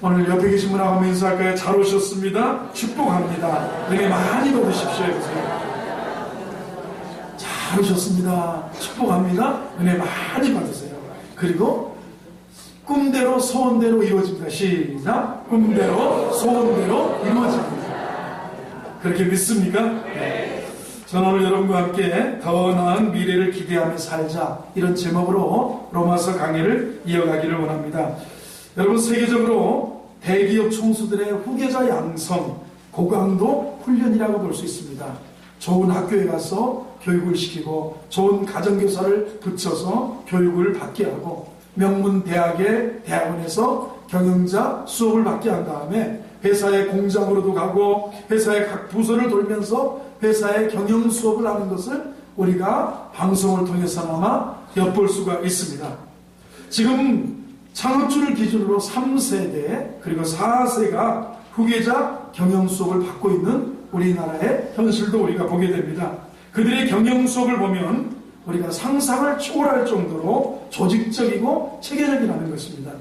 오늘 옆에 계신 분하고 인사할까요? 잘 오셨습니다. 축복합니다. 은혜 많이 받으십시오. 잘 오셨습니다. 축복합니다. 은혜 많이 받으세요. 그리고 꿈대로 소원대로 이루어집니다. 시작. 꿈대로 소원대로 이루어집니다. 그렇게 믿습니까? 네. 저는 오늘 여러분과 함께 더 나은 미래를 기대하며 살자, 이런 제목으로 로마서 강의를 이어가기를 원합니다. 여러분, 세계적으로 대기업 총수들의 후계자 양성, 고강도 훈련이라고 볼 수 있습니다. 좋은 학교에 가서 교육을 시키고 좋은 가정교사를 붙여서 교육을 받게 하고 명문 대학의 대학원에서 경영자 수업을 받게 한 다음에 회사의 공장으로도 가고 회사의 각 부서를 돌면서 회사의 경영 수업을 하는 것을 우리가 방송을 통해서나마 엿볼 수가 있습니다. 지금 창업주를 기준으로 3세대 그리고 4세가 후계자 경영 수업을 받고 있는 우리나라의 현실도 우리가 보게 됩니다. 그들의 경영 수업을 보면 우리가 상상을 초월할 정도로 조직적이고 체계적이라는 것입니다.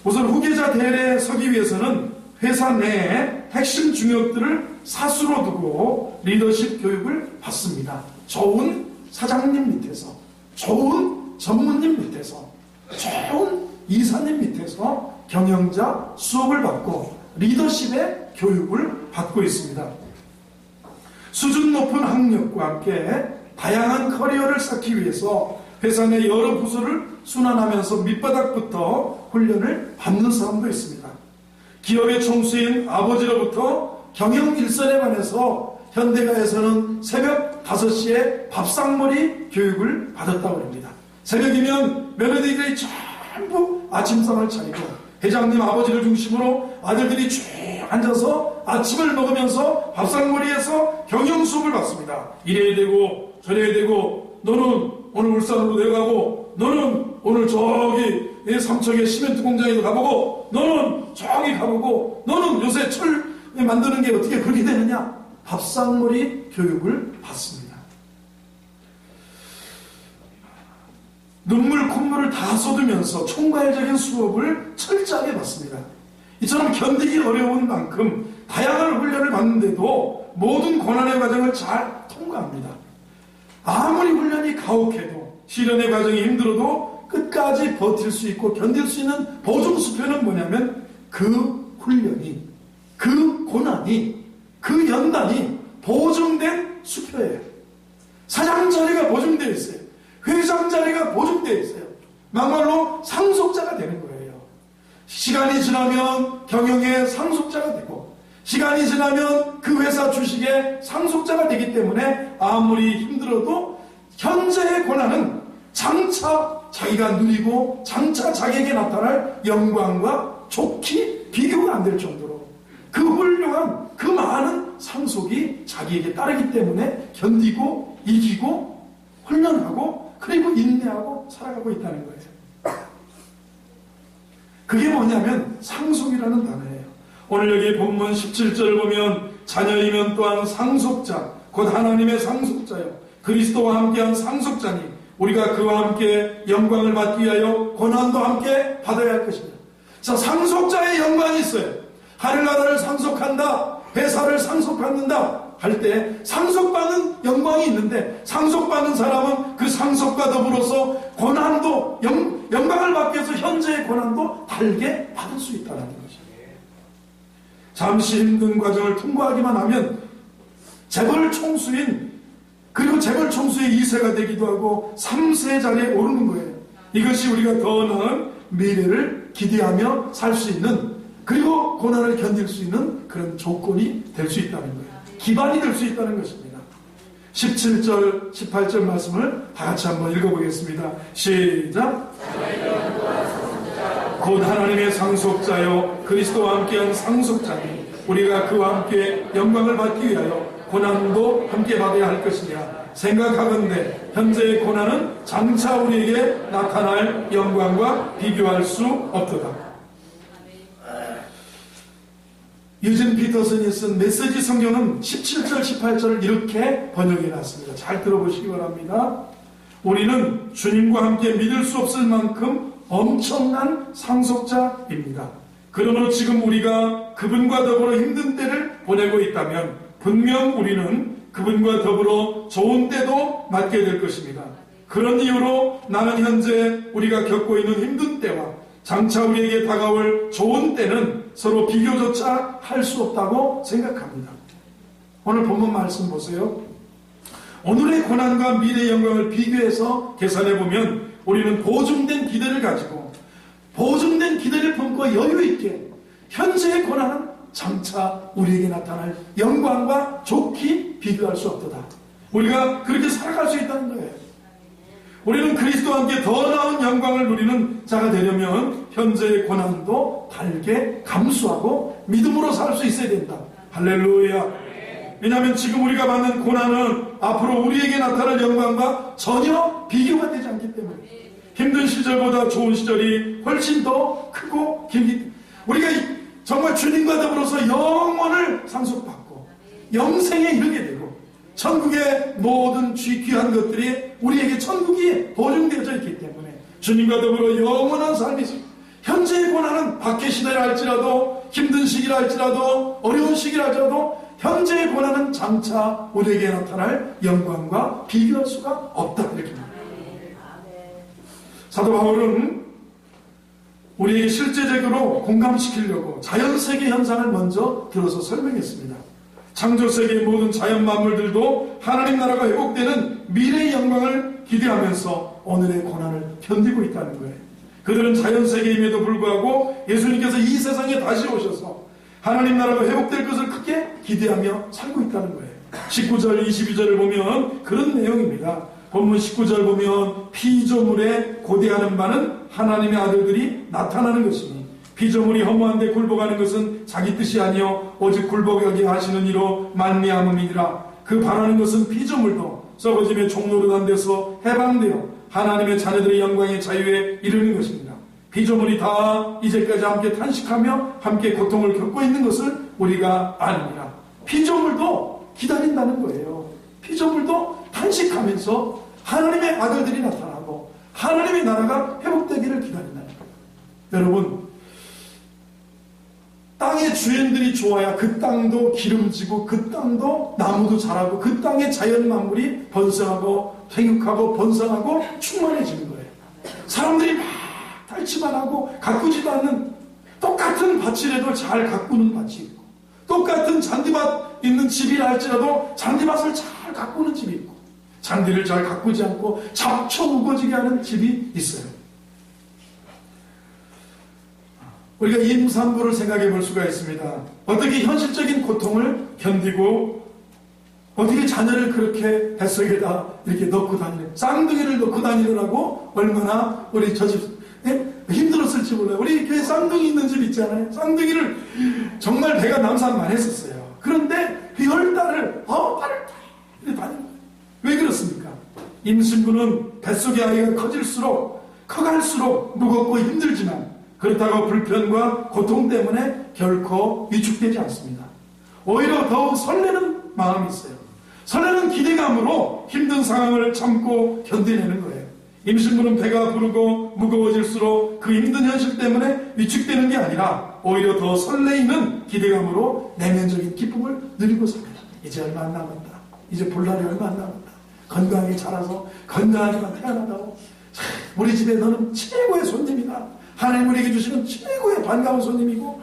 우선 후계자 대회에 서기 위해서는 회사 내에 핵심 중역들을 사수로 두고 리더십 교육을 받습니다. 좋은 사장님 밑에서, 좋은 전무님 밑에서, 좋은 이사님 밑에서 경영자 수업을 받고 리더십의 교육을 받고 있습니다. 수준 높은 학력과 함께 다양한 커리어를 쌓기 위해서 회사 내 여러 부서를 순환하면서 밑바닥부터 훈련을 받는 사람도 있습니다. 기업의 총수인 아버지로부터 경영 일선에 관해서 현대가에서는 새벽 5시에 밥상머리 교육을 받았다고 합니다. 새벽이면 며느리들이 전부 아침상을 차리고 회장님 아버지를 중심으로 아들들이 쭉 앉아서 아침을 먹으면서 밥상머리에서 경영 수업을 받습니다. 이래야 되고 저래야 되고, 너는 오늘 울산으로 내려가고, 너는 오늘 저기 삼척의 시멘트 공장에도 가보고, 너는 저기 가보고, 너는 요새 철 만드는 게 어떻게 그렇게 되느냐? 밥상머리 교육을 받습니다. 눈물 콧물을 다 쏟으면서 총괄적인 수업을 철저하게 받습니다. 이처럼 견디기 어려운 만큼 다양한 훈련을 받는데도 모든 고난의 과정을 잘 통과합니다. 아무리 훈련이 가혹해도, 실현의 과정이 힘들어도 끝까지 버틸 수 있고 견딜 수 있는 보증수표는 뭐냐면 그 훈련이, 그 고난이, 그 연단이 보증된 수표예요. 사장 자리가 보증되어 있어요. 회장 자리가 보증되어 있어요. 막말로 상속자가 되는 거예요. 시간이 지나면 경영의 상속자가 되고, 시간이 지나면 그 회사 주식의 상속자가 되기 때문에 아무리 힘들어도 현재의 고난은 장차 자기가 누리고 장차 자기에게 나타날 영광과 좋게 비교가 안 될 정도로 그 훌륭한, 그 많은 상속이 자기에게 따르기 때문에 견디고 이기고 훈련하고 그리고 인내하고 살아가고 있다는 거예요. 그게 뭐냐면 상속이라는 단어예요. 오늘 여기 본문 17절을 보면 자녀이면 또한 상속자, 곧 하나님의 상속자요, 그리스도와 함께한 상속자니 우리가 그와 함께 영광을 받기 위하여 고난도 함께 받아야 할 것이다. 자, 상속자의 영광이 있어요. 하늘나라를 상속한다, 회사를 상속받는다 할 때 상속받는 영광이 있는데, 상속받는 사람은 그 상속과 더불어서 고난도, 영광을 받기 위해서 현재의 고난도 달게 받을 수 있다는 거죠. 잠시 힘든 과정을 통과하기만 하면 재벌 총수인, 그리고 재벌 총수의 2세가 되기도 하고 3세 자리에 오르는 거예요. 이것이 우리가 더 나은 미래를 기대하며 살 수 있는, 그리고 고난을 견딜 수 있는 그런 조건이 될 수 있다는 거예요. 기반이 될 수 있다는 것입니다. 17절, 18절 말씀을 다 같이 한번 읽어보겠습니다. 시작. 곧 하나님의 상속자요 그리스도와 함께한 상속자니 우리가 그와 함께 영광을 받기 위하여 고난도 함께 받아야 할 것이냐. 생각하건대 현재의 고난은 장차 우리에게 나타날 영광과 비교할 수 없도다. 유진 피터슨이 쓴 메시지 성경은 17절, 18절을 이렇게 번역해 놨습니다. 잘 들어보시기 바랍니다. 우리는 주님과 함께 믿을 수 없을 만큼 엄청난 상속자입니다. 그러므로 지금 우리가 그분과 더불어 힘든 때를 보내고 있다면 분명 우리는 그분과 더불어 좋은 때도 맞게 될 것입니다. 그런 이유로 나는 현재 우리가 겪고 있는 힘든 때와 장차 우리에게 다가올 좋은 때는 서로 비교조차 할 수 없다고 생각합니다. 오늘 본문 말씀 보세요. 오늘의 고난과 미래의 영광을 비교해서 계산해보면 우리는 보증된 기대를 가지고 보증된 기대를 품고 여유있게 현재의 고난은 장차 우리에게 나타날 영광과 좋게 비교할 수 없도다. 우리가 그렇게 살아갈 수 있다는 거예요. 우리는 그리스도와 함께 더 나은 영광을 누리는 자가 되려면 현재의 고난도 달게 감수하고 믿음으로 살 수 있어야 된다. 할렐루야. 왜냐하면 지금 우리가 받는 고난은 앞으로 우리에게 나타날 영광과 전혀 비교가 되지 않기 때문에 힘든 시절보다 좋은 시절이 훨씬 더 크고 길기 때문에 우리가 정말 주님과 더불어서 영원을 상속받고 영생에 이르게 되고 천국의 모든 귀한 것들이 우리에게 천국이 보증되어져 있기 때문에 주님과 더불어 영원한 삶이 있습니다. 현재의 고난은 밖의 시대라 할지라도 힘든 시기라 할지라도 어려운 시기라 할지라도 현재의 고난은 장차 우리에게 나타날 영광과 비교할 수가 없다. 이렇게 말합니다. 사도 바울은 우리에게 실제적으로 공감시키려고 자연세계 현상을 먼저 들어서 설명했습니다. 창조세계의 모든 자연 만물들도 하나님 나라가 회복되는 미래의 영광을 기대하면서 오늘의 고난을 견디고 있다는 거예요. 그들은 자연세계임에도 불구하고 예수님께서 이 세상에 다시 오셔서 하나님 나라가 회복될 것을 크게 기대하며 살고 있다는 거예요. 19절, 22절을 보면 그런 내용입니다. 본문 19절 보면 피조물에 고대하는 바는 하나님의 아들들이 나타나는 것이니 피조물이 허무한데 굴복하는 것은 자기 뜻이 아니요 오직 굴복하게 하시는 이로 말미암음이니라. 그 바라는 것은 피조물도 썩어짐의 종노릇한 데서 해방되어 하나님의 자녀들의 영광의 자유에 이르는 것입니다. 피조물이 다 이제까지 함께 탄식하며 함께 고통을 겪고 있는 것을 우리가 아느니라. 피조물도 기다린다는 거예요. 피조물도 탄식하면서 하나님의 아들들이 나타나고 하나님의 나라가 회복되기를 기다린다는 거예요. 여러분, 땅의 주인들이 좋아야 그 땅도 기름지고 그 땅도 나무도 자라고 그 땅의 자연 만물이 번성하고 생육하고 번성하고 충만해지는 거예요. 사람들이 막 탈취만 하고 가꾸지도 않는 똑같은 밭이라도 잘 가꾸는 밭이 있고 똑같은 잔디밭 있는 집이라 할지라도 잔디밭을 잘 가꾸는 집이 있고 잔디를 잘 가꾸지 않고 잡초 우거지게 하는 집이 있어요. 우리가 임산부를 생각해 볼 수가 있습니다. 어떻게 현실적인 고통을 견디고 어떻게 자녀를 그렇게 뱃속에다 이렇게 넣고 다니는 쌍둥이를 넣고 다니느라고 얼마나 우리 저 집 힘들었을지 몰라요. 우리 교회 쌍둥이 있는 집 있잖아요. 쌍둥이를 정말 배가 남산만 했었어요. 그런데 그 10달을 다니는 거예요. 왜 그렇습니까? 임신부는 뱃속의 아이가 커갈수록 무겁고 힘들지만 그렇다고 불편과 고통 때문에 결코 위축되지 않습니다. 오히려 더욱 설레는 마음이 있어요. 설레는 기대감으로 힘든 상황을 참고 견뎌내는 거예요. 임신부는 배가 부르고 무거워질수록 그 힘든 현실 때문에 위축되는 게 아니라 오히려 더 설레이는 기대감으로 내면적인 기쁨을 누리고 삽니다. 이제 얼마 안 남았다. 이제 볼 날이 얼마 안 남았다. 건강하게 자라서 건강하게만 태어나다고. 우리 집에 너는 최고의 손님이다. 하나님 우리에게 주시는 최고의 반가운 손님이고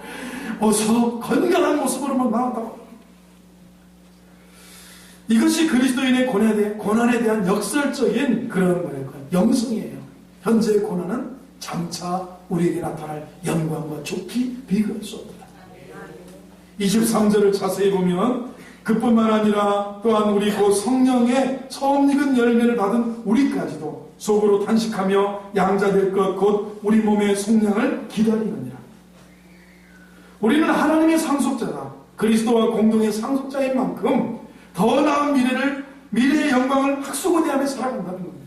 어서 건강한 모습으로만 나온다고. 이것이 그리스도인의 고난에 대한 역설적인 그런 거예요. 영성이에요. 현재의 고난은 장차 우리에게 나타날 영광과 좋기 비교할 수 없다. 23절을 자세히 보면 그뿐만 아니라 또한 우리 곧 성령의 처음 익은 열매를 받은 우리까지도 속으로 탄식하며 양자될 것 곧 우리 몸의 속량을 기다리느니라. 우리는 하나님의 상속자다. 그리스도와 공동의 상속자인 만큼 더 나은 미래의 영광을 학수고대하며 살아간다는 겁니다.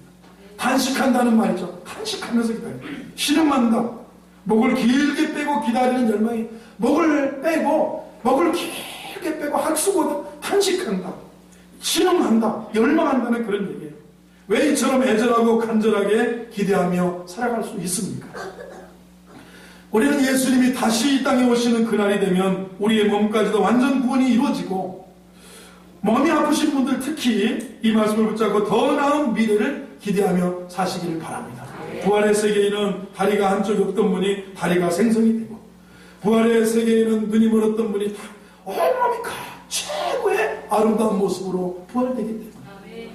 단식한다는 말이죠. 단식하면서 기다려요. 신음한다. 목을 길게 빼고 기다리는 열망이 목을 길게 빼고 학수고대 탄식한다. 신음한다. 열망한다는 그런 얘기예요. 왜 이처럼 애절하고 간절하게 기대하며 살아갈 수 있습니까? 우리는 예수님이 다시 이 땅에 오시는 그날이 되면 우리의 몸까지도 완전 구원이 이루어지고, 몸이 아프신 분들 특히 이 말씀을 붙잡고 더 나은 미래를 기대하며 사시기를 바랍니다. 부활의 세계에는 다리가 한쪽이 없던 분이 다리가 생성이 되고, 부활의 세계에는 눈이 멀었던 분이 온몸이 최고의 아름다운 모습으로 부활되기 때문에,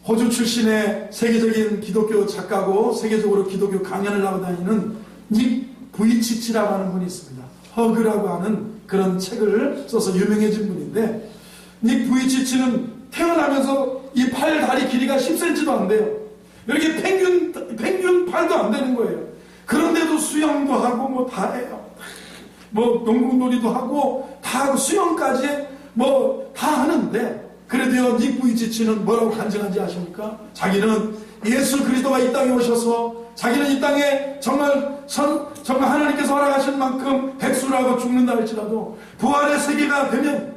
호주 출신의 세계적인 기독교 작가고 세계적으로 기독교 강연을 하고 다니는 닉 부이치치라고 하는 분이 있습니다. 허그라고 하는 그런 책을 써서 유명해진 분인데, 닉 부이치치는 태어나면서 이 팔, 다리 길이가 10cm도 안 돼요. 이렇게 평균 팔도 안 되는 거예요. 그런데도 수영도 하고 뭐 다 해요. 뭐 농구놀이도 하고 다 하고 수영까지 뭐 다 하는데, 그래도요, 닉 부이치치는 뭐라고 간증한지 아십니까? 자기는 예수 그리스도가 이 땅에 오셔서 자기는 이 땅에 정말 하나님께서 허락하신 만큼 백수라고 죽는다 할지라도 부활의 세계가 되면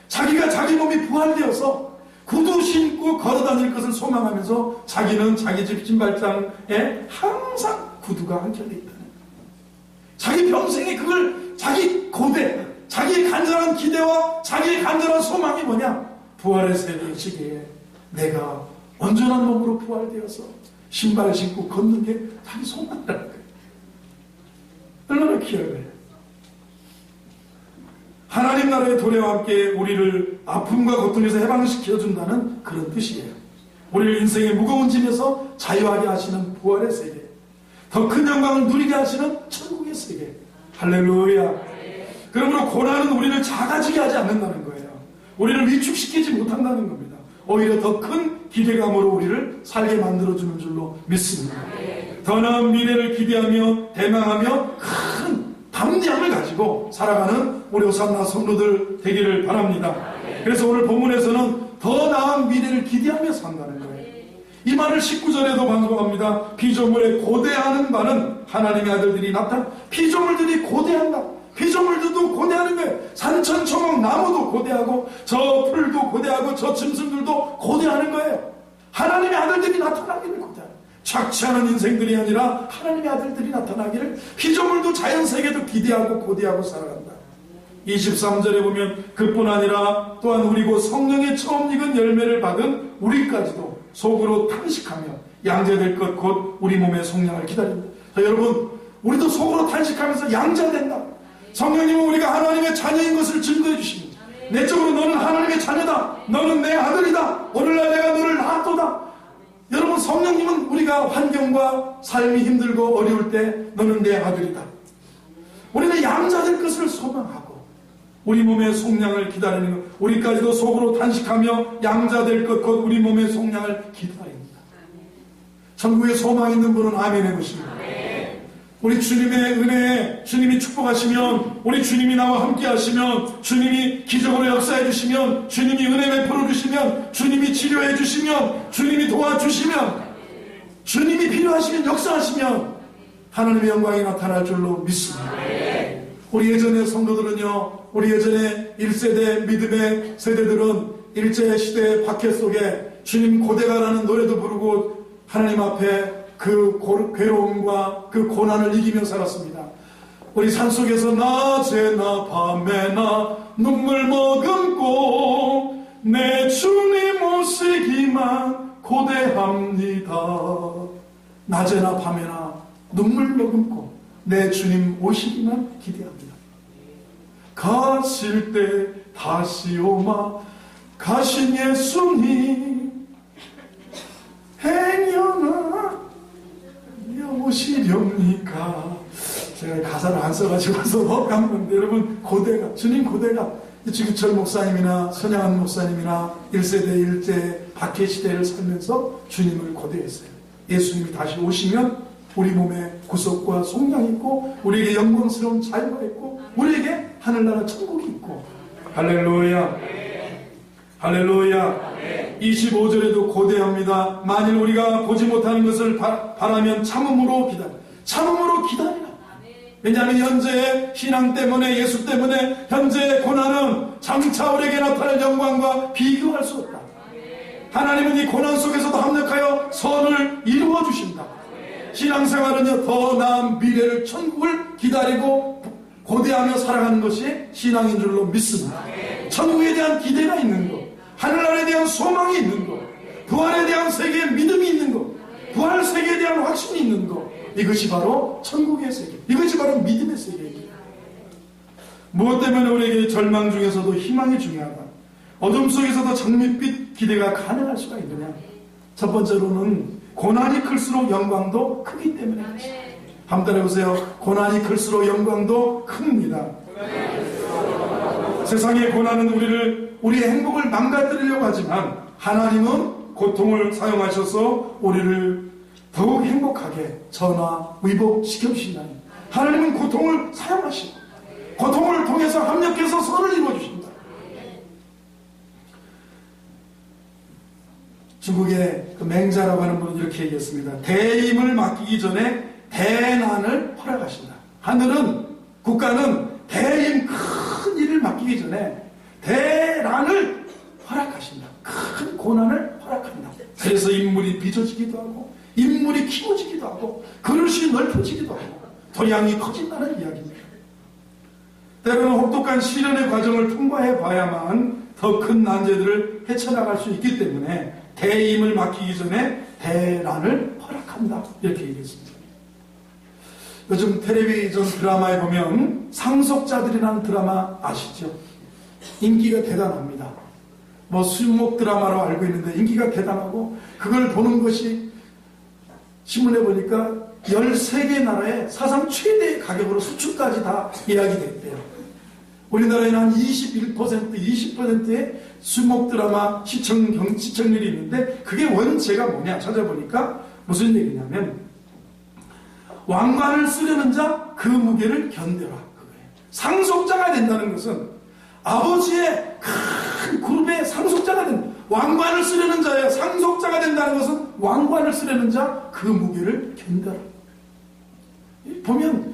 자기가 자기 몸이 부활되어서 구두 신고 걸어다닐 것을 소망하면서 자기는 자기 집 신발장에 항상 구두가 한결되어 있다는 거예요. 자기 평생에 그걸 자기 고대, 자기의 간절한 기대와 자기의 간절한 소망이 뭐냐? 부활의 세계 시기에 내가 온전한 몸으로 부활되어서 신발 신고 걷는 게 자기 소망이라는 거예요. 얼마나 귀해요. 하나님 나라의 도래와 함께 우리를 아픔과 고통에서 해방시켜준다는 그런 뜻이에요. 우리를 인생의 무거운 짐에서 자유하게 하시는 부활의 세계, 더 큰 영광을 누리게 하시는 천국의 세계. 할렐루야. 그러므로 고난은 우리를 작아지게 하지 않는다는 거예요. 우리를 위축시키지 못한다는 겁니다. 오히려 더 큰 기대감으로 우리를 살게 만들어주는 줄로 믿습니다. 더 나은 미래를 기대하며 대망하며 큰 담대함을 가지고 살아가는 우리 호산나 성도들 되기를 바랍니다. 그래서 오늘 본문에서는 더 나은 미래를 기대하며 산다는 거예요. 이 말을 19절에도 반복합니다. 피조물에 고대하는 바는 하나님의 아들들이 나타나. 피조물들이 고대한다. 피조물들도 고대하는 거예요. 산천, 초목, 나무도 고대하고 저 풀도 고대하고 저 짐승들도 고대하는 거예요. 하나님의 아들들이 나타나기를 고대하는, 착취하는 인생들이 아니라 하나님의 아들들이 나타나기를 피조물도 자연세계도 기대하고 고대하고 살아간다. 23절에 보면 그뿐 아니라 또한 우리 곧 성령의 처음 익은 열매를 받은 우리까지도 속으로 탄식하며 양자될 것 곧 우리 몸의 속량을 기다립니다. 자, 여러분, 우리도 속으로 탄식하면서 양자된다. 성령님은 우리가 하나님의 자녀인 것을 증거해 주십니다. 내적으로 너는 하나님의 자녀다. 너는 내 아들이다. 오늘날 내가 너를 낳았도다. 여러분, 성령님은 우리가 환경과 삶이 힘들고 어려울 때 너는 내 아들이다. 우리는 양자될 것을 소망하고 우리 몸의 속량을 기다리는 것, 우리까지도 속으로 탄식하며 양자될 것 곧 우리 몸의 속량을 기다립니다. 천국에 소망 있는 분은 아멘 해보십니다. 우리 주님의 은혜에 주님이 축복하시면, 우리 주님이 나와 함께 하시면, 주님이 기적으로 역사해 주시면, 주님이 은혜 베풀어 주시면, 주님이 치료해 주시면, 주님이 도와주시면, 주님이 필요하시면 역사하시면 하나님의 영광이 나타날 줄로 믿습니다. 우리 예전의 성도들은요, 우리 예전에 1세대 믿음의 세대들은 일제시대의 박해 속에 주님 고대가라는 노래도 부르고 하나님 앞에 그 괴로움과 그 고난을 이기며 살았습니다. 우리 산속에서 낮에나 밤에나 눈물 머금고 내 주님 오시기만 고대합니다. 낮에나 밤에나 눈물 머금고 내 주님 오시기만 기대합니다. 가실 때 다시 오마 가신 예수님 행여나 오시렵니까? 제가 가사를 안 써가지고서 깜빡인데, 여러분, 고대가, 주님 고대가 지규철 목사님이나 선양한 목사님이나 1세대 일제 박해 시대를 살면서 주님을 고대했어요. 예수님이 다시 오시면 우리 몸에 구속과 속량이 있고 우리에게 영광스러운 자유가 있고 우리에게 하늘나라 천국이 있고. 할렐루야, 할렐루야. 25절에도 고대합니다. 만일 우리가 보지 못하는 것을 바라면 참음으로 기다리라. 왜냐하면 현재의 신앙 때문에, 예수 때문에 현재의 고난은 장차 우리에게 나타날 영광과 비교할 수 없다. 하나님은 이 고난 속에서도 합력하여 선을 이루어 주신다. 신앙생활은요, 더 나은 미래를, 천국을 기다리고 고대하며 살아가는 것이 신앙인 줄로 믿습니다. 천국에 대한 기대가 있는 것, 하늘나라에 대한 소망이 있는 것, 부활에 대한 세계에 믿음이 있는 것, 부활 세계에 대한 확신이 있는 것, 이것이 바로 천국의 세계, 이것이 바로 믿음의 세계입니다. 무엇 때문에 우리에게 절망 중에서도 희망이 중요하다, 어둠 속에서도 장밋빛 기대가 가능할 수가 있느냐? 첫 번째로는 고난이 클수록 영광도 크기 때문에 그렇습니다. 한번 따라해보세요. 고난이 클수록 영광도 큽니다. 세상의 고난은 우리의 행복을 망가뜨리려고 하지만 하나님은 고통을 사용하셔서 우리를 더욱 행복하게 전화위복시켜주신다니, 하나님은 고통을 사용하시고 고통을 통해서 합력해서 선을 이루어주십니다. 중국의 그 맹자라고 하는 분은 이렇게 얘기했습니다. 대임을 맡기기 전에 대난을 허락하신다. 하늘은, 국가는 대임, 큰 일을 맡기기 전에 대난을 허락하신다. 큰 고난을 허락한다. 그래서 인물이 빚어지기도 하고 인물이 키워지기도 하고 그릇이 넓혀지기도 하고 도량이 커진다는 이야기입니다. 때로는 혹독한 시련의 과정을 통과해 봐야만 더 큰 난제들을 헤쳐나갈 수 있기 때문에 대임을 맡기기 전에 대난을 허락한다, 이렇게 얘기했습니다. 요즘 텔레비전 드라마에 보면 상속자들이라는 드라마 아시죠? 인기가 대단합니다. 뭐 수목 드라마로 알고 있는데 인기가 대단하고, 그걸 보는 것이 신문에 보니까 13개 나라의 사상 최대의 가격으로 수출까지 다 이야기됐대요. 우리나라에는 한 21%, 20%의 수목 드라마 시청률이 있는데, 그게 원체가 뭐냐 찾아보니까 무슨 얘기냐면, 왕관을 쓰려는 자 그 무게를 견뎌라, 그거예요. 상속자가 된다는 것은 아버지의 큰 그룹의 상속자가 된다. 왕관을 쓰려는 자의 상속자가 된다는 것은 왕관을 쓰려는 자 그 무게를 견뎌라. 보면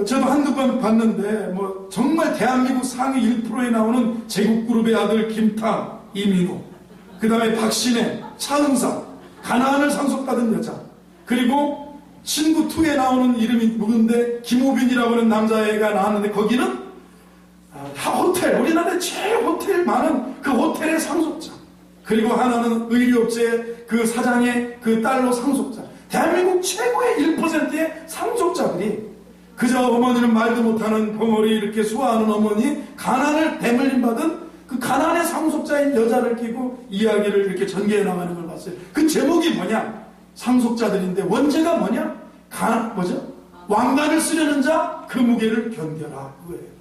저도 한두 번 봤는데, 뭐 정말 대한민국 상위 1%에 나오는 제국그룹의 아들 김탕, 이민호, 그 다음에 박신혜, 차은사, 가나안을 상속받은 여자, 그리고 친구 2에 나오는 이름이 누군데 김우빈이라고 하는 남자애가 나왔는데, 거기는 다 호텔, 우리나라에 제일 호텔 많은 그 호텔의 상속자, 그리고 하나는 의류업체 그 사장의 그 딸로 상속자. 대한민국 최고의 1%의 상속자들이, 그저 어머니는 말도 못하는 벙어리 이렇게 수화하는 어머니, 가난을 대물림 받은 그 가난의 상속자인 여자를 끼고 이야기를 이렇게 전개해 나가는 걸 봤어요. 그 제목이 뭐냐? 상속자들인데 원제가 뭐냐? 뭐죠? 왕관을 쓰려는 자 그 무게를 견뎌라, 그거예요.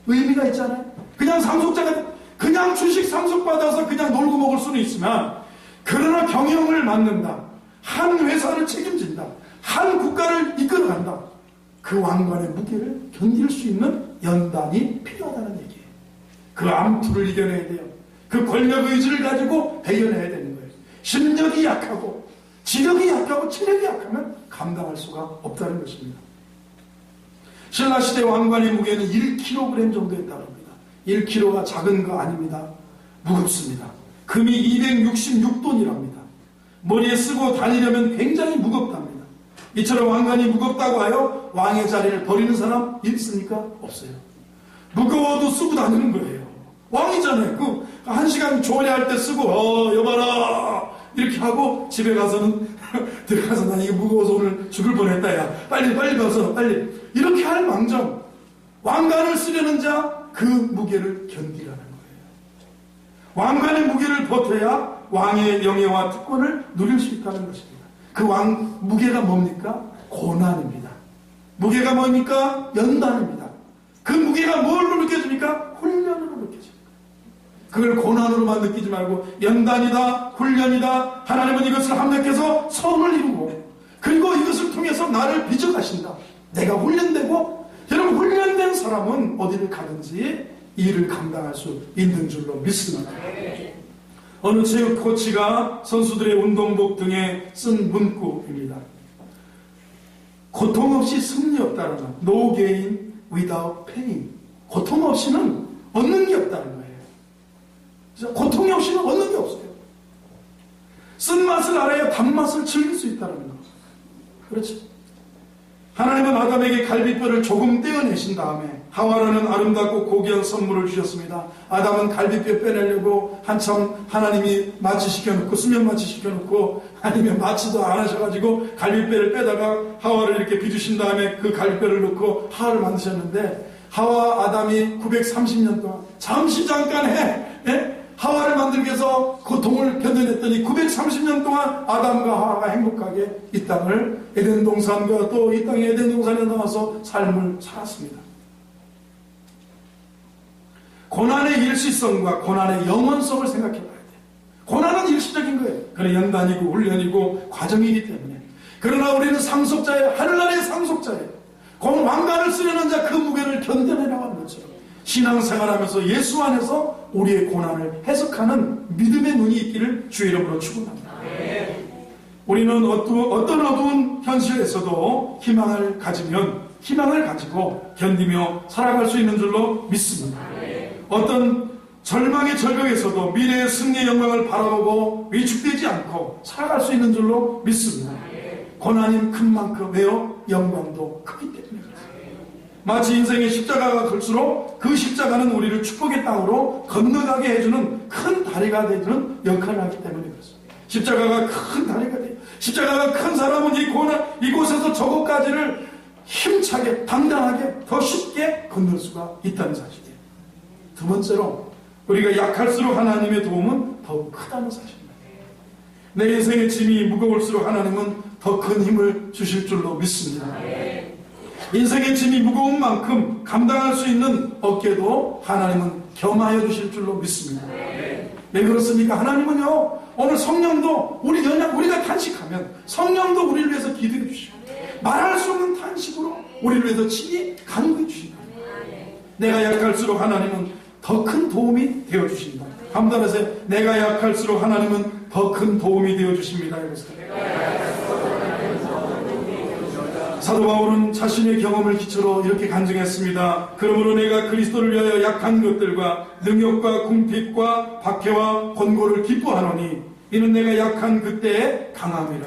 의미가 있잖아요. 그냥 상속자가, 그냥 주식 상속받아서 그냥 놀고 먹을 수는 있지만, 그러나 경영을 맡는다, 한 회사를 책임진다, 한 국가를 이끌어간다, 그 왕관의 무게를 견딜 수 있는 연단이 필요하다는 얘기예요. 그 암투를 이겨내야 돼요. 그 권력 의지를 가지고 배겨내야 되는 거예요. 심력이 약하고 지력이 약하고 체력이 약하면 감당할 수가 없다는 것입니다. 신라시대 왕관의 무게는 1kg 정도에 따릅니다. 1kg가 작은 거 아닙니다. 무겁습니다. 금이 266돈이랍니다. 머리에 쓰고 다니려면 굉장히 무겁답니다. 이처럼 왕관이 무겁다고 하여 왕의 자리를 버리는 사람 있습니까? 없어요. 무거워도 쓰고 다니는 거예요. 왕이잖아요. 그 1시간 조례할 때 쓰고 여봐라 이렇게 하고 집에 가서는 들어가서 나 이거 무거워서 오늘 죽을 뻔했다, 야 빨리 가서 빨리, 이렇게 할 망정 왕관을 쓰려는 자 그 무게를 견디라는 거예요. 왕관의 무게를 버텨야 왕의 영예와 특권을 누릴 수 있다는 것입니다. 그 무게가 뭡니까? 고난입니다. 무게가 뭡니까? 연단입니다. 그 무게가 뭘로 느껴집니까? 훈련으로 느껴집니다. 그걸 고난으로만 느끼지 말고 연단이다, 훈련이다, 하나님은 이것을 합력해서 선을 이루고, 그리고 이것을 통해서 나를 빚어가신다. 내가 훈련되고, 여러분 훈련된 사람은 어디를 가든지 일을 감당할 수 있는 줄로 믿습니다. 어느 체육 코치가 선수들의 운동복 등에 쓴 문구입니다. 고통 없이 승리 없다는 것. No gain without pain. 고통 없이는 얻는 게 없다는 거예요. 고통이 없이는 얻는 게 없어요. 쓴맛을 알아야 단맛을 즐길 수 있다는 거. 그렇죠? 하나님은 아담에게 갈비뼈를 조금 떼어내신 다음에 하와라는 아름답고 고귀한 선물을 주셨습니다. 아담은 갈비뼈 빼내려고 한참 하나님이 마취 시켜놓고 수면 마취 시켜놓고 하나님이 마취도 안 하셔가지고 갈비뼈를 빼다가 하와를 이렇게 빚으신 다음에 그 갈비뼈를 넣고 하와를 만드셨는데 하와 아담이 930년 동안 잠시 잠깐 하와를 만들기 위해서 고통을 견뎌냈더니 930년 동안 아담과 하와가 행복하게 이 땅을 에덴 동산과 또 이 땅의 에덴 동산에 나와서 삶을 살았습니다. 고난의 일시성과 고난의 영원성을 생각해 봐야 돼요. 고난은 일시적인 거예요. 그래 연단이고 훈련이고 과정이기 때문에. 그러나 우리는 상속자예요. 하늘나라의 상속자예요. 왕관을 쓰려는 자 그 무게를 견뎌내 나가는 것처럼 신앙생활하면서 예수 안에서 우리의 고난을 해석하는 믿음의 눈이 있기를 주의 이름으로 축원합니다. 우리는 어떤 어두운 현실에서도 희망을 가지고 견디며 살아갈 수 있는 줄로 믿습니다. 어떤 절망의 절벽에서도 미래의 승리의 영광을 바라보고 위축되지 않고 살아갈 수 있는 줄로 믿습니다. 고난이 큰 만큼 왜요? 영광도 크기 때문에 그렇습니다. 마치 인생의 십자가가 클수록 그 십자가는 우리를 축복의 땅으로 건너가게 해주는 큰 다리가 되는 역할을 하기 때문에 그렇습니다. 십자가가 큰 다리가 돼요. 십자가가 큰 사람은 이곳에서 저곳까지를 힘차게 당당하게 더 쉽게 건널 수가 있다는 사실이에요. 두 번째로 우리가 약할수록 하나님의 도움은 더욱 크다는 사실입니다. 내 인생의 짐이 무거울수록 하나님은 더 큰 힘을 주실 줄로 믿습니다. 인생의 짐이 무거운 만큼 감당할 수 있는 어깨도 하나님은 겸하여 주실 줄로 믿습니다. 왜 그렇습니까? 하나님은요 오늘 성령도 우리가 탄식하면 성령도 우리를 위해서 기도해 주시고 말할 수 없는 탄식으로 우리를 위해서 친히 간구해 주신다. 내가 약할수록 하나님은 더 큰 도움이 되어 주신다. 한번 더 하세요. 내가 약할수록 하나님은 더 큰 도움이 되어 주십니다. 사도 바울은 자신의 경험을 기초로 이렇게 간증했습니다. 그러므로 내가 그리스도를 위하여 약한 것들과 능욕과 궁핍과 박해와 권고를 기뻐하노니 이는 내가 약한 그때의 강함이라.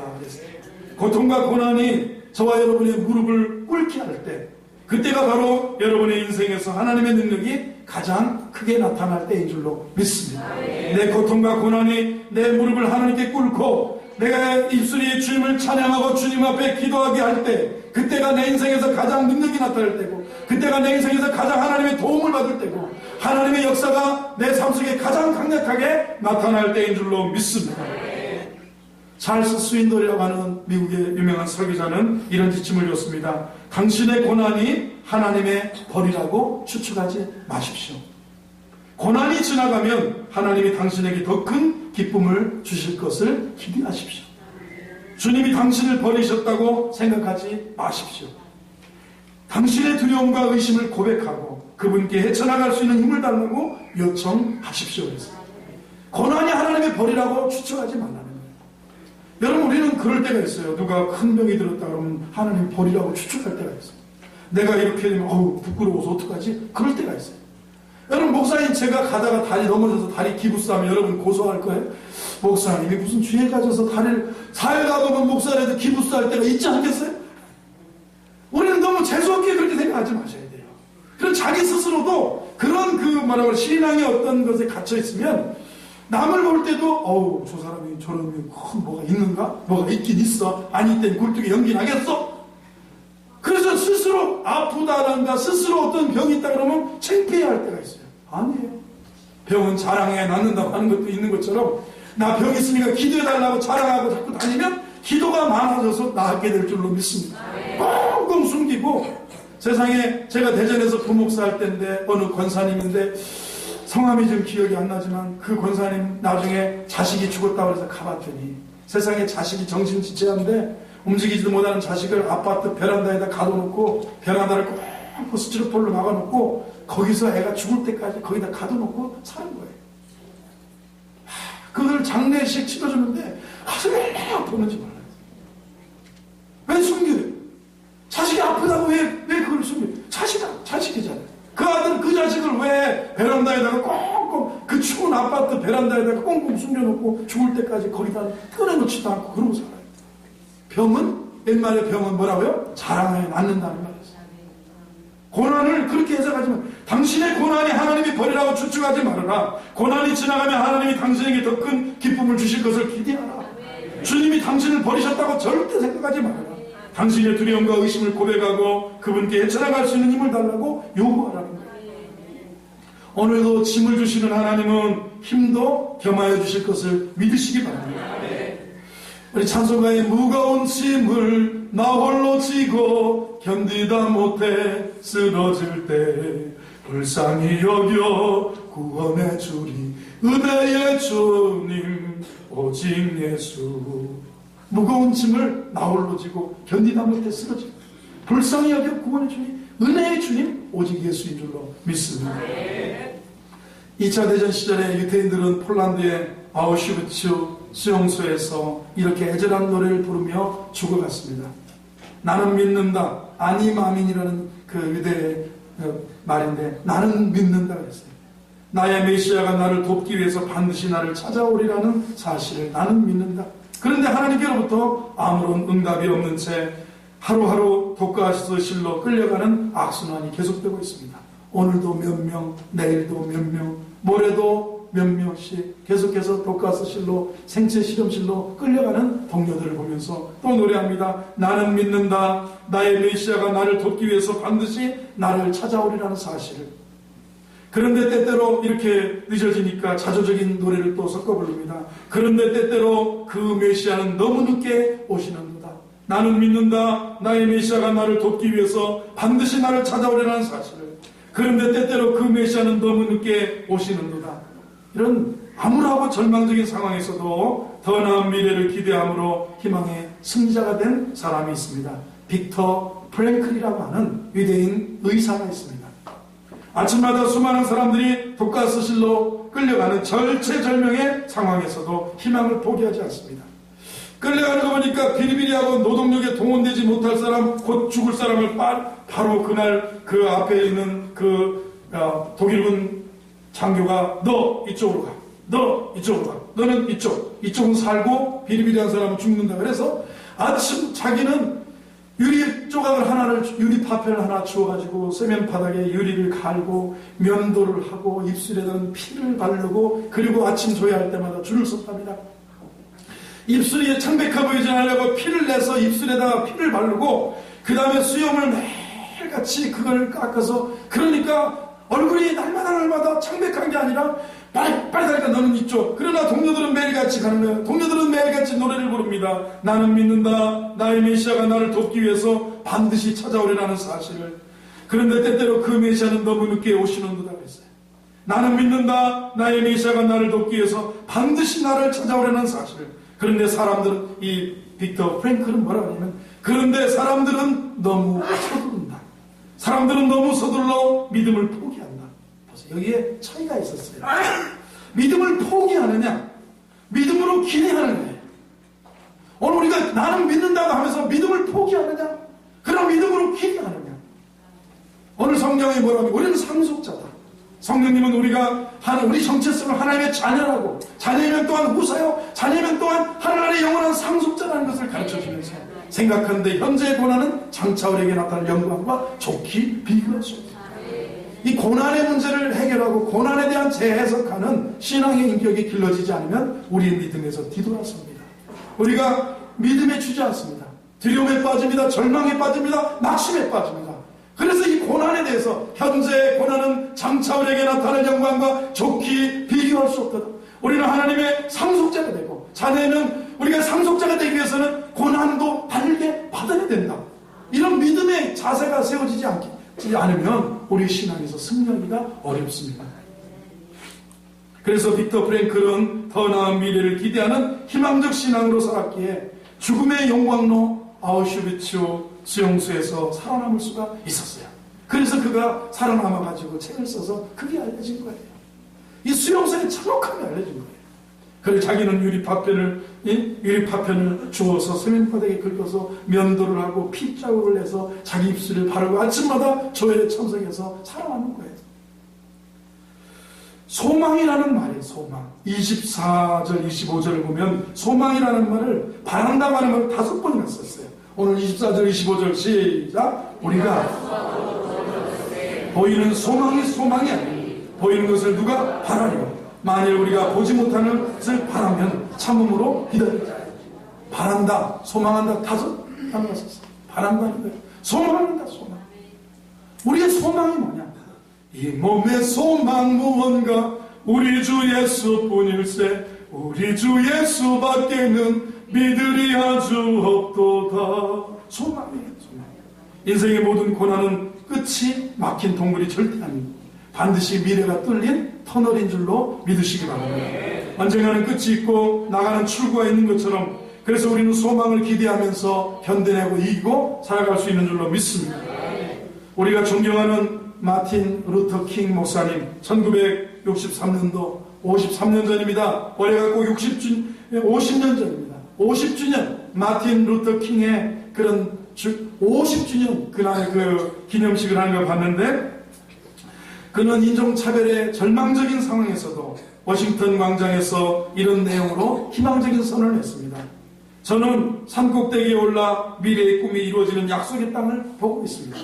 고통과 고난이 저와 여러분의 무릎을 꿇게 할 때 그때가 바로 여러분의 인생에서 하나님의 능력이 가장 크게 나타날 때인 줄로 믿습니다. 내 고통과 고난이 내 무릎을 하나님께 꿇고 내가 입술이 주님을 찬양하고 주님 앞에 기도하게 할 때 그때가 내 인생에서 가장 능력이 나타날 때고 그때가 내 인생에서 가장 하나님의 도움을 받을 때고 하나님의 역사가 내 삶 속에 가장 강력하게 나타날 때인 줄로 믿습니다. 찰스 스윈돌이라고 하는 미국의 유명한 설교자는 이런 지침을 줬습니다. 당신의 고난이 하나님의 벌이라고 추측하지 마십시오. 고난이 지나가면 하나님이 당신에게 더 큰 기쁨을 주실 것을 기대하십시오. 주님이 당신을 버리셨다고 생각하지 마십시오. 당신의 두려움과 의심을 고백하고 그분께 헤쳐나갈 수 있는 힘을 달라고 요청하십시오. 그래서 고난이 하나님의 벌이라고 추측하지 말라는 거예요. 여러분 우리는 그럴 때가 있어요. 누가 큰 병이 들었다 그러면 하나님 벌이라고 추측할 때가 있어요. 내가 이렇게 되면 부끄러워서 어떡하지? 그럴 때가 있어요. 여러분 목사님 제가 가다가 다리 넘어져서 다리 기부싸면 여러분 고소할 거예요? 목사님이 무슨 죄 가져서 다리를 살다 보면 목사라도 기부싸할 때가 있지 않겠어요? 우리는 너무 재수없게 그렇게 생각하지 마셔야 돼요. 그럼 자기 스스로도 그런 신앙의 어떤 것에 갇혀 있으면 남을 볼 때도 저 사람이 저런 뭐가 있는가? 뭐가 있긴 있어. 아니 땐 굴뚝에 연기 나겠어? 그래서 스스로 아프다든가 스스로 어떤 병이 있다 그러면 창피해야 할 때가 있어요. 아니에요. 병은 자랑해 낫는다고 하는 것도 있는 것처럼 나 병 있으니까 기도해달라고 자랑하고 자꾸 다니면 기도가 많아져서 낫게 될 줄로 믿습니다. 꽁꽁 숨기고 세상에 제가 대전에서 부목사 할 때인데 어느 권사님인데 성함이 좀 기억이 안 나지만 그 권사님 나중에 자식이 죽었다고 해서 가봤더니 세상에 자식이 정신지체한데 움직이지도 못하는 자식을 아파트 베란다에다 가둬놓고 베란다를 꼭 스티로폴로 막아놓고 거기서 애가 죽을 때까지 거기다 가둬놓고 사는 거예요. 그걸 장례식 치러주는데 가슴이 얼마나 아프는지 몰라요. 왜 숨겨요? 자식이 아프다고 왜 그걸 숨겨요? 자식이잖아요. 그 아들 그 자식을 왜 베란다에다가 꽁꽁 그 추운 아파트 베란다에다가 꽁꽁 숨겨놓고 죽을 때까지 거기다 꺼내놓지도 않고 그러고 살아요. 병은 옛말의 병은 뭐라고요? 자랑하여 낫는다는 말이에요. 고난을 그렇게 해석하지만 당신의 고난이 하나님이 버리라고 추측하지 말아라. 고난이 지나가면 하나님이 당신에게 더 큰 기쁨을 주실 것을 기대하라. 주님이 당신을 버리셨다고 절대 생각하지 말아라. 당신의 두려움과 의심을 고백하고 그분께 헤쳐나갈 수 있는 힘을 달라고 요구하라는 거예요. 오늘도 짐을 주시는 하나님은 힘도 겸하여 주실 것을 믿으시기 바랍니다. 우리 찬송가의 무거운 짐을 나 홀로 지고 견디다 못해 쓰러질 때 불쌍히 여겨 구원해 주리 은혜의 주님 오직 예수. 무거운 짐을 나 홀로 지고 견디다 못해 쓰러질 때 불쌍히 여겨 구원해 주니 은혜의 주님 오직 예수인 줄로 믿습니다. 2차 대전 시절에 유태인들은 폴란드의 아우슈비츠 수용소에서 이렇게 애절한 노래를 부르며 죽어갔습니다. 나는 믿는다. 아니마민이라는 그 유대의 말인데 나는 믿는다 그랬어요. 나의 메시아가 나를 돕기 위해서 반드시 나를 찾아오리라는 사실을 나는 믿는다. 그런데 하나님께로부터 아무런 응답이 없는 채 하루하루 독가스실로 끌려가는 악순환이 계속되고 있습니다. 오늘도 몇 명, 내일도 몇 명, 모레도 몇 명씩 계속해서 독가스실로 생체 실험실로 끌려가는 동료들을 보면서 또 노래합니다. 나는 믿는다. 나의 메시아가 나를 돕기 위해서 반드시 나를 찾아오리라는 사실을. 그런데 때때로 이렇게 늦어지니까 자조적인 노래를 또 섞어 부릅니다. 그런데 때때로 그 메시아는 너무 늦게 오시는도다. 나는 믿는다. 나의 메시아가 나를 돕기 위해서 반드시 나를 찾아오리라는 사실을. 그런데 때때로 그 메시아는 너무 늦게 오시는도다. 이런 암울하고 절망적인 상황에서도 더 나은 미래를 기대함으로 희망의 승자가 된 사람이 있습니다. 빅터 프랭클이라고 하는 유대인 의사가 있습니다. 아침마다 수많은 사람들이 독가스실로 끌려가는 절체절명의 상황에서도 희망을 포기하지 않습니다. 끌려가는 거 보니까 비리비리하고 노동력에 동원되지 못할 사람, 곧 죽을 사람을 바로 그날 그 앞에 있는 그 독일군 장교가 너 이쪽으로 가, 너 이쪽으로 가, 너는 이쪽은 살고 비리비리한 사람은 죽는다. 그래서 아침 자기는 유리 조각을 하나를, 유리 파편을 하나 주워가지고 세면 바닥에 유리를 갈고 면도를 하고 입술에다가 피를 바르고 그리고 아침 조회할 때마다 줄을 섰답니다. 입술이 창백해 보이지 않으려고 피를 내서 입술에다가 피를 바르고 그 다음에 수염을 매일같이 그걸 깎아서, 그러니까 얼굴이 날마다 창백한 게 아니라 빨리빨리 너는 이쪽. 그러나 동료들은 매일같이 가는 거예요. 동료들은 매일같이 노래를 부릅니다. 나는 믿는다. 나의 메시아가 나를 돕기 위해서 반드시 찾아오리라는 사실을. 그런데 때때로 그 메시아는 너무 늦게 오시는도다 그랬어요. 나는 믿는다. 나의 메시아가 나를 돕기 위해서 반드시 나를 찾아오리라는 사실을. 그런데 사람들은, 이 빅터 프랭클은 뭐라고 하냐면, 그런데 사람들은 너무 서두른다. 사람들은 너무 서둘러 믿음을 포기한다. 보세요. 여기에 차이가 있었어요. 믿음을 포기하느냐, 믿음으로 기대하느냐. 오늘 우리가 나는 믿는다고 하면서 믿음을 포기하느냐, 그럼 믿음으로 기대하느냐. 오늘 성경이 뭐라고 하면 우리는 상속자다. 성령님은 우리 정체성을 하나님의 자녀라고, 자녀면 또한 후사요, 자녀면 또한 하나님의 영원한 상속자라는 것을 가르쳐주면서 생각하는데, 현재의 고난은 장차 우리에게 나타날 영광과 좋게 비교할 수 없다. 이 고난의 문제를 해결하고 고난에 대한 재해석하는 신앙의 인격이 길러지지 않으면 우리의 믿음에서 뒤돌아섭니다. 우리가 믿음에 주지 않습니다. 두려움에 빠집니다. 절망에 빠집니다. 낙심에 빠집니다. 그래서 이 고난에 대해서, 현재의 고난은 장차 우리에게 나타날 영광과 좋게 비교할 수 없다. 우리는 하나님의 상속자가 되고, 자녀는 우리가 상속자가 되기 위해서는 고난도 달게 받아야 된다. 이런 믿음의 자세가 세워지지 않으면 우리 신앙에서 승리하기가 어렵습니다. 그래서 빅터 프랭클은 더 나은 미래를 기대하는 희망적 신앙으로 살았기에 죽음의 영광로 아우슈비츠 수용소에서 살아남을 수가 있었어요. 그래서 그가 살아남아가지고 책을 써서 그게 알려진 거예요. 이 수용소의 참혹함이 알려진 거예요. 그래서 자기는 유리파편을 주워서 세면바닥에 긁어서 면도를 하고 핏자국을 내서 자기 입술을 바르고 아침마다 조회에 참석해서 살아남은 거예요. 소망이라는 말이에요. 소망. 24절 25절을 보면 소망이라는 말을 바란다고 하는 말을 5번이나 썼어요. 오늘 24절 25절 시작. 우리가 보이는 소망이 아니 보이는 것을 누가 바라리요. 만일 우리가 보지 못하는 것을 바라면 참음으로 기다리자. 바란다, 소망한다, 다섯 단어가 썼어. 바란다는 거예요. 소망한다, 소망. 우리의 소망이 뭐냐? 이 몸의 소망 무언가 우리 주 예수뿐일세. 우리 주 예수밖에는 믿으리 아주 없도다. 소망이에요, 소망. 인생의 모든 고난은 끝이 막힌 동굴이 절대 아닙니다. 반드시 미래가 뚫린 터널인 줄로 믿으시기 바랍니다. 언젠가는 끝이 있고 나가는 출구가 있는 것처럼, 그래서 우리는 소망을 기대하면서 견뎌내고 이기고 살아갈 수 있는 줄로 믿습니다. 우리가 존경하는 마틴 루터 킹 목사님, 1963년도 53년 전입니다. 올해가 꼭 50년 전입니다. 50주년 마틴 루터 킹의 그런 50주년 그날의 그 기념식을 하는 걸 봤는데, 그는 인종차별의 절망적인 상황에서도 워싱턴 광장에서 이런 내용으로 희망적인 선언을 했습니다. 저는 산꼭대기에 올라 미래의 꿈이 이루어지는 약속의 땅을 보고 있습니다.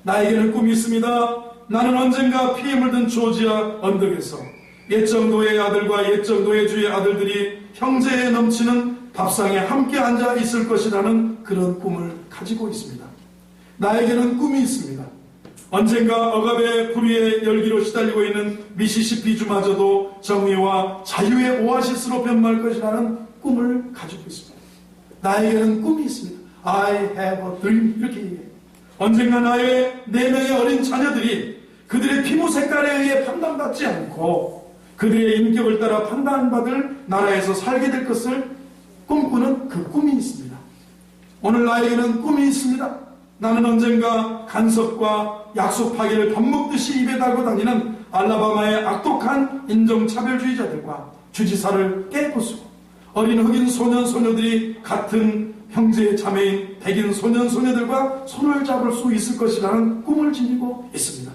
나에게는 꿈이 있습니다. 나는 언젠가 피에 물든 조지아 언덕에서 옛적 노예의 아들과 옛적 노예주의 아들들이 형제에 넘치는 밥상에 함께 앉아 있을 것이라는 그런 꿈을 가지고 있습니다. 나에게는 꿈이 있습니다. 언젠가 억압의 불의의 열기로 시달리고 있는 미시시피주마저도 정의와 자유의 오아시스로 변모할 것이라는 꿈을 가지고 있습니다. 나에게는 꿈이 있습니다. I have a dream. 이렇게 얘기해요. 언젠가 나의 4명의 어린 자녀들이 그들의 피부 색깔에 의해 판단받지 않고 그들의 인격을 따라 판단받을 나라에서 살게 될 것을 꿈꾸는 그 꿈이 있습니다. 오늘 나에게는 꿈이 있습니다. 나는 언젠가 간섭과 약속 파기를 밥 먹듯이 입에 달고 다니는 알라바마의 악독한 인종차별주의자들과 주지사를 깨부수고 어린 흑인 소년 소녀들이 같은 형제의 자매인 백인 소년 소녀들과 손을 잡을 수 있을 것이라는 꿈을 지니고 있습니다.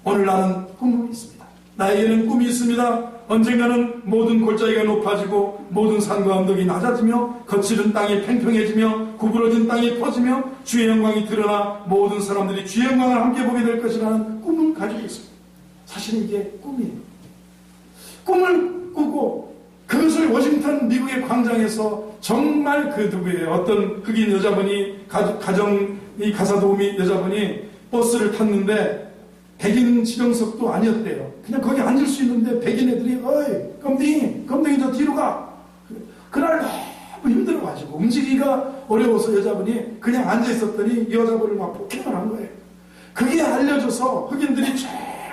오늘 나는 꿈이 있습니다. 나에게는 꿈이 있습니다. 언젠가는 모든 골짜기가 높아지고 모든 산과 언덕이 낮아지며 거칠은 땅이 팽팽해지며 구부러진 땅이 퍼지며 주의 영광이 드러나 모든 사람들이 주의 영광을 함께 보게 될 것이라는 꿈을 가지고 있습니다. 사실 이게 꿈이에요. 꿈을 꾸고 그것을 워싱턴 미국의 광장에서 정말 그 누구예요? 어떤 흑인 여자분이 가정이 가사도우미 여자분이 버스를 탔는데 백인 지정석도 아니었대요. 그냥 거기 앉을 수 있는데 백인 애들이 어이 껌댕이 저 뒤로 가. 그날 너무 힘들어가지고 움직이기가 어려워서 여자분이 그냥 앉아있었더니 이 여자분을 막 폭행을 한 거예요. 그게 알려져서 흑인들이 저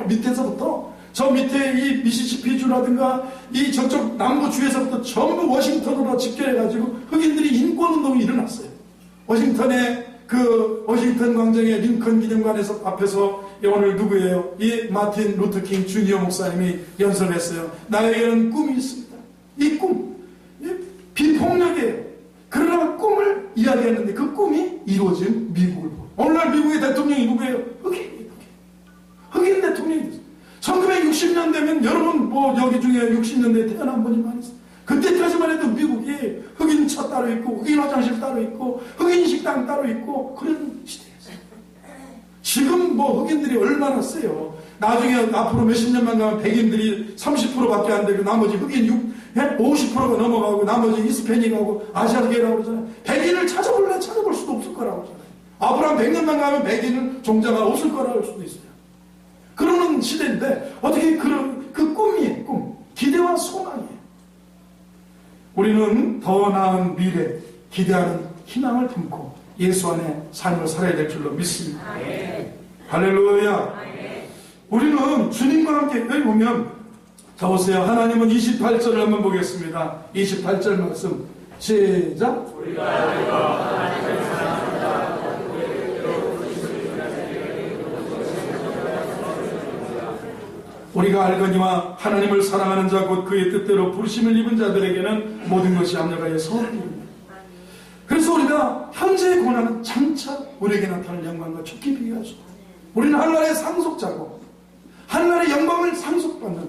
밑에서부터 저 밑에 이 미시시피주라든가 이 저쪽 남부주에서부터 전부 워싱턴으로 집결해가지고 흑인들이 인권운동이 일어났어요. 워싱턴의 그 워싱턴 광장의 링컨 기념관에서 앞에서 오늘 누구예요? 이 마틴 루터 킹 주니어 목사님이 연설했어요. 나에게는 꿈이 있습니다. 이 꿈, 비폭력이에요. 그러나 꿈을 이야기했는데 그 꿈이 이루어진 미국을 보고 오늘날 미국의 대통령이 누구예요? 흑인 대통령이 됐어요. 1960년 되면 여러분 여기 중에 60년대에 태어난 분이 많이 있어요. 그때까지만 해도 미국이 흑인차 따로 있고 흑인 화장실 따로 있고 흑인 식당 따로 있고 그런 시대였어요. 지금 흑인들이 얼마나 세요. 나중에 앞으로 몇십 년만 가면 백인들이 30%밖에 안 되고 나머지 흑인 50%가 넘어가고 나머지 히스패닉하고 아시아계라고 그러잖아요. 백인을 찾아볼 수도 없을 거라고 그러잖아요. 앞으로 한 100년만 가면 백인은 종자가 없을 거라고 할 수도 있어요. 그러는 시대인데 어떻게 그 꿈이에요. 꿈. 기대와 소망이에요. 우리는 더 나은 미래, 기대하는 희망을 품고 예수 안에 삶을 살아야 될 줄로 믿습니다. 할렐루야. 우리는 주님과 함께 여기 보면 자 보세요. 하나님은 28절을 한번 보겠습니다. 28절 말씀 시작. 우리가 알거니와 하나님을 사랑하는 자 곧 그의 뜻대로 부르심을 입은 자들에게는 모든 것이 합력하여 선입니다. 그래서 우리가 현재의 고난은 장차 우리에게 나타날 영광과 좋게 비교하죠. 우리는 하나님의 상속자고 하나님의 영광을 상속받는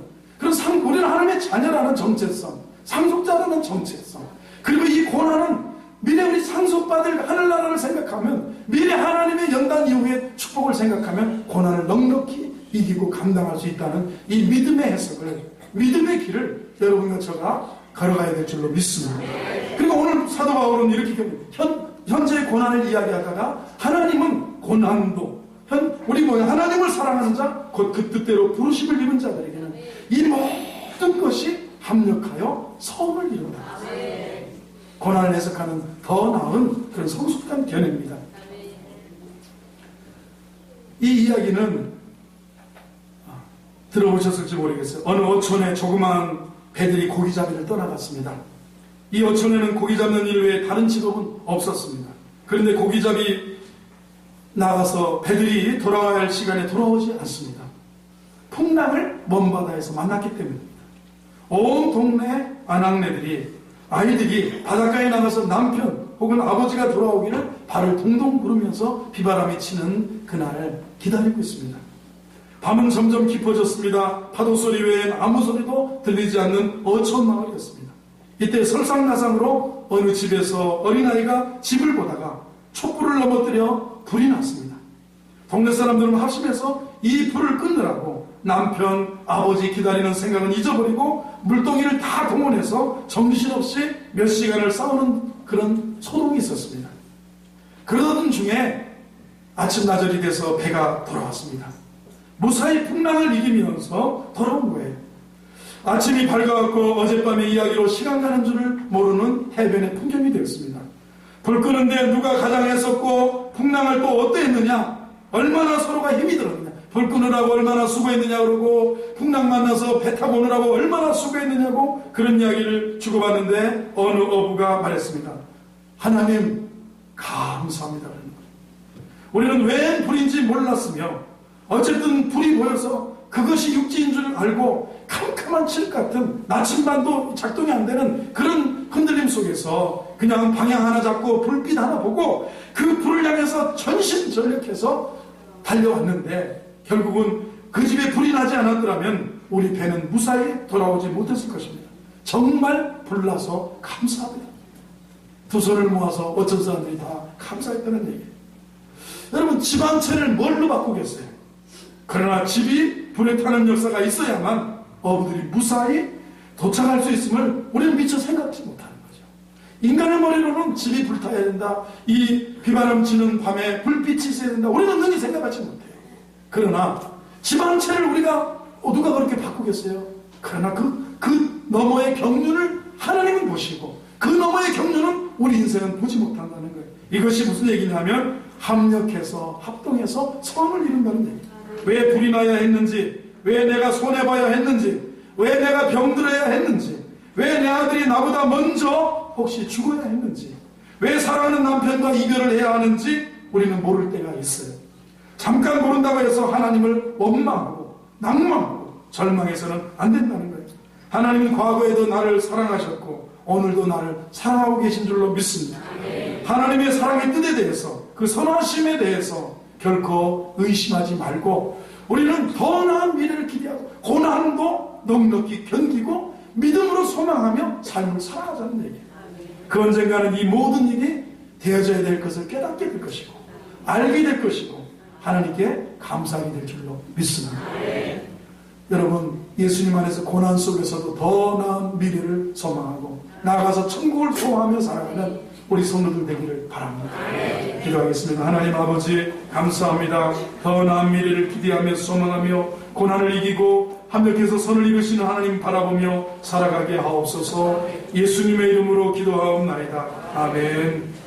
우리는 하나님의 자녀라는 정체성, 상속자라는 정체성, 그리고 이 고난은 미래 우리 상속받을 하늘나라를 생각하면, 미래 하나님의 연단 이후의 축복을 생각하면 고난을 넉넉히 이기고 감당할 수 있다는 이 믿음의 해석을, 믿음의 길을 여러분과 저가 걸어가야 될 줄로 믿습니다. 그리고 오늘 사도 바울은 이렇게 현재의 고난을 이야기하다가 하나님은 고난도, 하나님을 사랑하는 자, 곧 그 뜻대로 부르심을 입은 자들에게는 이 모든 것이 합력하여 선을 이룬다. 고난을 해석하는 더 나은 그런 성숙한 견해입니다. 이 이야기는 들어보셨을지 모르겠어요. 어느 어촌에 조그마한 배들이 고기잡이를 떠나갔습니다. 이 어촌에는 고기 잡는 일 외에 다른 직업은 없었습니다. 그런데 고기잡이 나가서 배들이 돌아와야 할 시간에 돌아오지 않습니다. 풍랑을 먼 바다에서 만났기 때문입니다. 온 동네 아낙네들이, 아이들이 바닷가에 나가서 남편 혹은 아버지가 돌아오기를 발을 동동 구르면서 비바람이 치는 그날을 기다리고 있습니다. 밤은 점점 깊어졌습니다. 파도 소리 외엔 아무 소리도 들리지 않는 어촌 마을이었습니다. 이때 설상가상으로 어느 집에서 어린아이가 집을 보다가 촛불을 넘어뜨려 불이 났습니다. 동네 사람들은 합심해서 이 불을 끄느라고 남편, 아버지 기다리는 생각은 잊어버리고 물동이를 다 동원해서 정신없이 몇 시간을 싸우는 그런 소동이 있었습니다. 그러던 중에 아침나절이 돼서 배가 돌아왔습니다. 무사히 풍랑을 이기면서 돌아온 거예요. 아침이 밝아왔고 어젯밤의 이야기로 시간 가는 줄을 모르는 해변의 풍경이 되었습니다. 불 끄는데 누가 가장 애썼고 풍랑을 또 어떠했느냐, 얼마나 서로가 힘이 들었느냐, 불 끄느라고 얼마나 수고했느냐 그러고 풍랑 만나서 배 타고 오느라고 얼마나 수고했느냐고 그런 이야기를 주고받는데 어느 어부가 말했습니다. 하나님 감사합니다. 우리는 웬 불인지 몰랐으며 어쨌든 불이 보여서 그것이 육지인 줄 알고 캄캄한 칠 같은 나침반도 작동이 안 되는 그런 흔들림 속에서 그냥 방향 하나 잡고 불빛 하나 보고 그 불을 향해서 전심전력해서 달려왔는데 결국은 그 집에 불이 나지 않았더라면 우리 배는 무사히 돌아오지 못했을 것입니다. 정말 불나서 감사합니다. 두 손을 모아서 어떤 사람들이 다 감사했다는 얘기예요. 여러분, 집 한 채를 뭘로 바꾸겠어요? 그러나 집이 불에 타는 역사가 있어야만 어부들이 무사히 도착할 수 있음을 우리는 미처 생각지 못하는 거죠. 인간의 머리로는 집이 불타야 된다, 이 비바람 치는 밤에 불빛이 있어야 된다, 우리는 능히 생각하지 못해요. 그러나 집 한 채를 우리가 누가 그렇게 바꾸겠어요? 그러나 그 너머의 경륜을 하나님은 보시고 그 너머의 경륜은 우리 인생은 보지 못한다는 거예요. 이것이 무슨 얘기냐면 합력해서 합동해서 선을 이룬다는 얘기예요. 왜 불이 나야 했는지, 왜 내가 손해봐야 했는지, 왜 내가 병들어야 했는지, 왜 내 아들이 나보다 먼저 혹시 죽어야 했는지, 왜 사랑하는 남편과 이별을 해야 하는지 우리는 모를 때가 있어요. 잠깐 모른다고 해서 하나님을 원망하고 낭망하고 절망해서는 안 된다는 거예요. 하나님은 과거에도 나를 사랑하셨고 오늘도 나를 사랑하고 계신 줄로 믿습니다. 하나님의 사랑의 뜻에 대해서, 그 선하심에 대해서 결코 의심하지 말고 우리는 더 나은 미래를 기대하고 고난도 넉넉히 견디고 믿음으로 소망하며 삶을 살아가자는 얘기예요. 그 언젠가는 이 모든 일이 되어져야 될 것을 깨닫게 될 것이고 알게 될 것이고 하나님께 감사하게 될 줄로 믿습니다. 여러분, 예수님 안에서 고난 속에서도 더 나은 미래를 소망하고 나아가서 천국을 소망하며 살아가는 우리 성도들 되기를 바랍니다. 기도하겠습니다. 하나님 아버지 감사합니다. 더 나은 미래를 기대하며 소망하며 고난을 이기고 합력해서 선을 이루시는 하나님 바라보며 살아가게 하옵소서. 예수님의 이름으로 기도하옵나이다. 아멘.